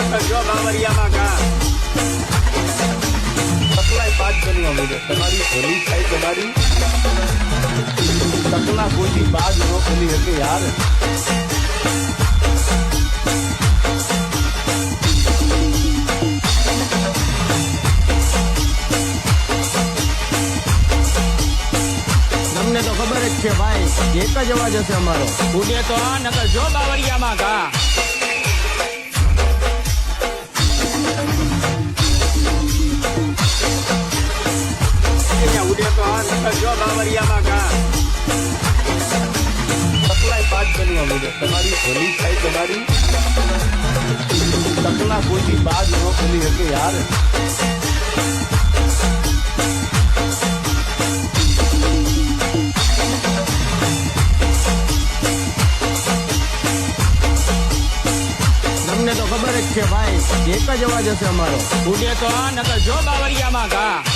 નકર જો બાવરિયામાં ઘા સપ્લાય 5 બનવા મળે તમારી ભલી થાય તમારી સપના કોઈ બાદ ન ખોલી શકે યાર તમને તો ખબર જ છે ભાઈ, એક જ અવાજ હશે અમારો, ઉડે તો આ નકર જો બાવરિયામાં ઘા ઉડે તો આ નકર જો બાવરિયામાં ઘા સપ્લાય 5 બનવા મળે તમારી ભલી થાય તમારી સપના કોઈ બાદ ન ખોલી શકે યાર તમને તો ખબર જ છે ભાઈ, એક જ અવાજ હશે અમારો, ઉડે તો આ નકર જો બાવરિયામાં ઘા